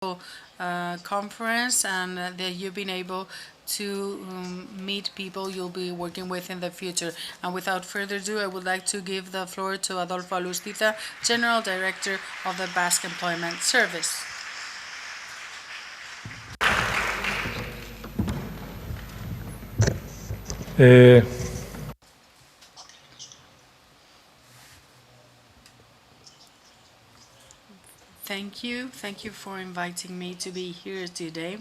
conference, and that you've been able to meet people you'll be working with in the future. And without further ado, I would like to give the floor to Adolfo Alustiza, General Director of the Basque Employment Service. Uh, Thank you. Thank you for inviting me to be here today.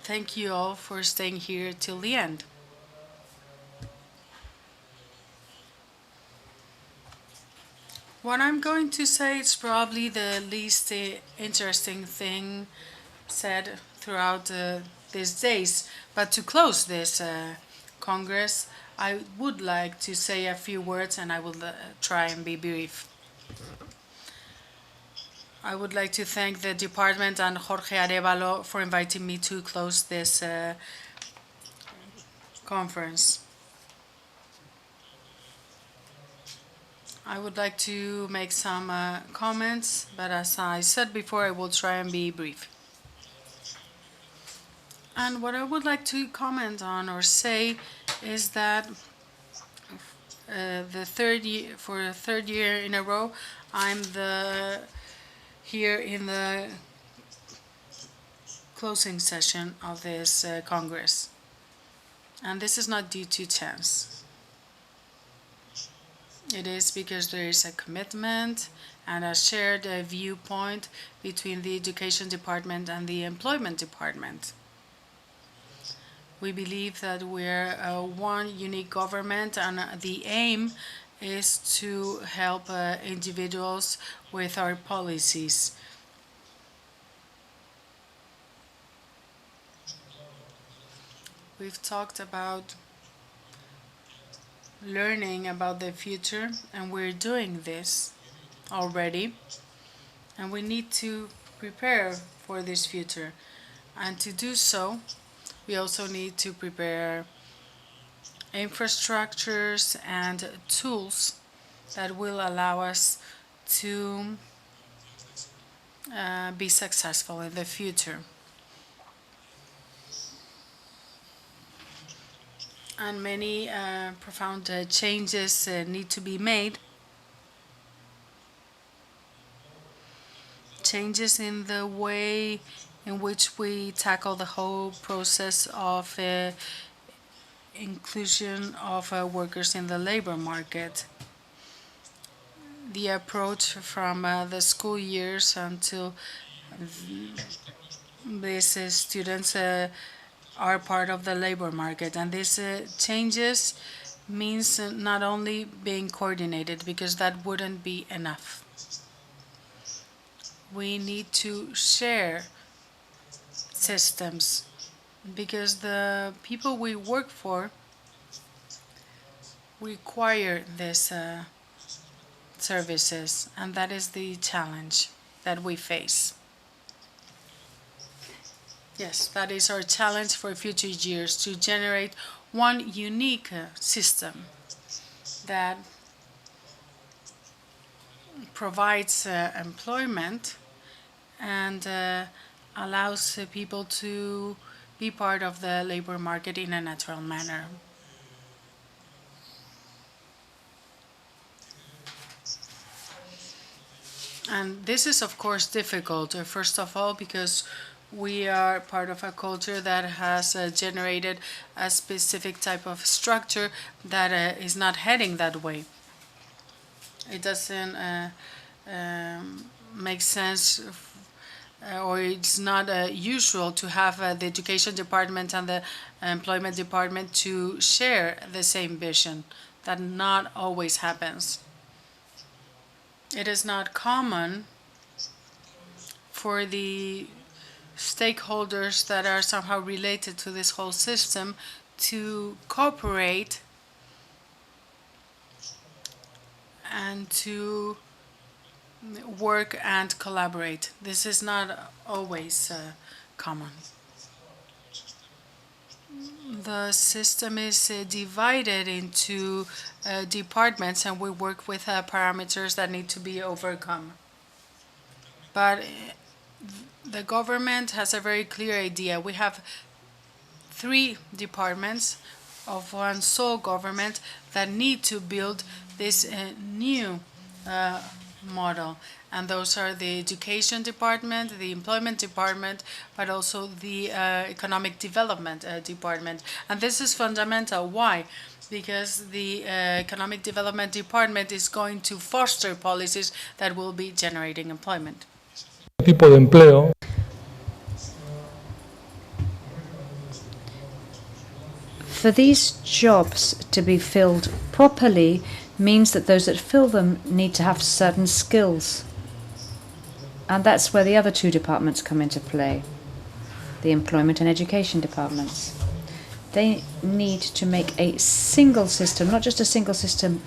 Thank you all for staying here till the end. What I'm going to say is probably the least interesting thing said throughout these days. But to close this Congress, I would like to say a few words, and I will try and be brief. I would like to thank the department and Jorge Arevalo for inviting me to close this conference. I would like to make some comments, but as I said before, I will try and be brief. And what I would like to comment on or say is that for the third year in a row, I'm here in the closing session of this Congress. And this is not due to chance. It is because there is a commitment and a shared viewpoint between the Education Department and the Employment Department. We believe that we're one unique government, and the aim is to help individuals with our policies. We've talked about learning about the future, and we're doing this already. And we need to prepare for this future. And to do so, we also need to prepare infrastructures and tools that will allow us to be successful in the future. And many profound changes need to be made. Changes in the way in which we tackle the whole process of inclusion of workers in the labor market. The approach from the school years until these students are part of the labor market. And these changes means not only being coordinated, because that wouldn't be enough. We need to share systems, because the people we work for require these services, and that is the challenge that we face. Yes, that is our challenge for future years, to generate one unique system that provides employment and allows people to be part of the labor market in a natural manner. And this is, of course, difficult, first of all, because we are part of a culture that has generated a specific type of structure that is not heading that way. It doesn't make sense, or it's not usual to have the Education Department and the Employment Department to share the same vision. That not always happens. It is not common for the stakeholders that are somehow related to this whole system to cooperate and to work and collaborate. This is not always common. The system is divided into departments, and we work with parameters that need to be overcome. But the government has a very clear idea. We have three departments of one sole government that need to build this new model. And those are the education department, the employment department, but also the economic development department. And this is fundamental. Why? Because the economic development department is going to foster policies that will be generating employment. Tipo de empleo. For these jobs to be filled properly means that those that fill them need to have certain skills. And that's where the other two departments come into play, the employment and education departments. They need to make a single system, not just a single system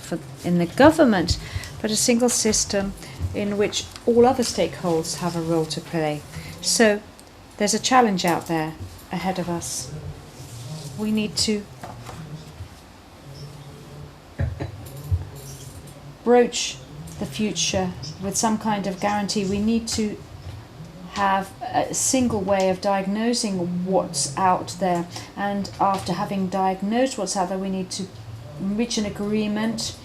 in the government, but a single system in which all other stakeholders have a role to play. So there's a challenge out there ahead of us. We need to broach the future with some kind of guarantee. We need to have a single way of diagnosing what's out there, and after having diagnosed what's out there, we need to reach an agreement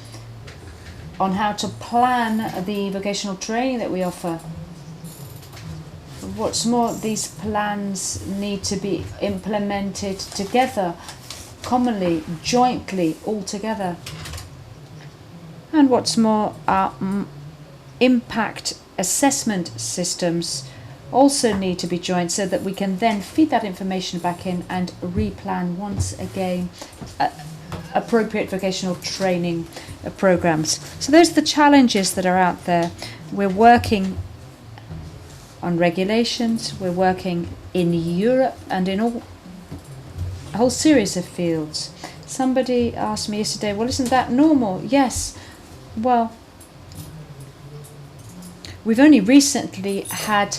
on how to plan the vocational training that we offer. What's more, these plans need to be implemented together, commonly, jointly, all together. And what's more, our impact assessment systems also need to be joined so that we can then feed that information back in and replan once again appropriate vocational training programs. So those are the challenges that are out there. We're working on regulations, we're working in Europe and in a whole series of fields. Somebody asked me yesterday, well, isn't that normal? Yes. Well, we've only recently had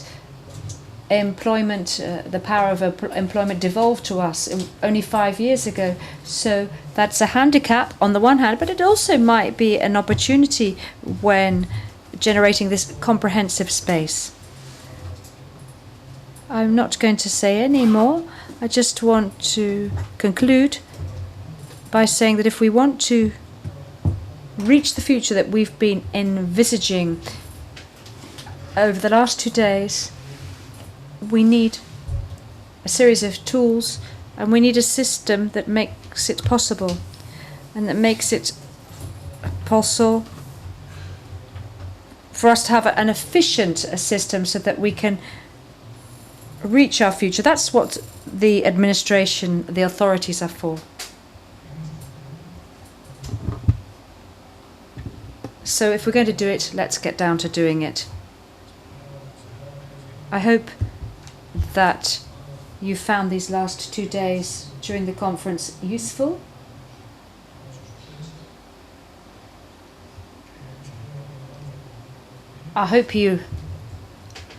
employment, the power of employment devolved to us only 5 years ago. So that's a handicap on the one hand, but it also might be an opportunity when generating this comprehensive space. I'm not going to say any more. I just want to conclude by saying that if we want to reach the future that we've been envisaging over the last 2 days, we need a series of tools, and we need a system that makes it possible, and that makes it possible for us to have an efficient system so that we can reach our future. That's what the administration, the authorities are for. So if we're going to do it, let's get down to doing it. I hope that you found these last 2 days during the conference useful. I hope you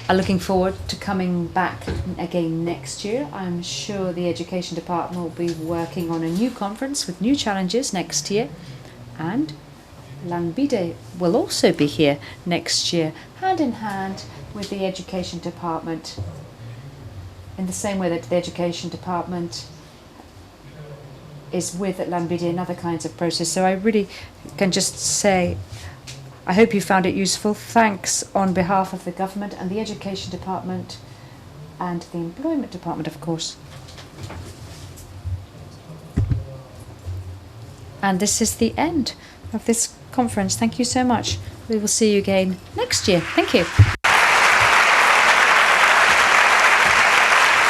are looking forward to coming back again next year. I'm sure the Education Department will be working on a new conference with new challenges next year, and Lanbide will also be here next year, hand in hand with the Education Department, in the same way that the Education Department is with Lanbide in other kinds of process. So I really can just say, I hope you found it useful. Thanks on behalf of the government and the Education Department and the Employment Department, of course. And this is the end of this conference. Thank you so much. We will see you again next year. Thank you.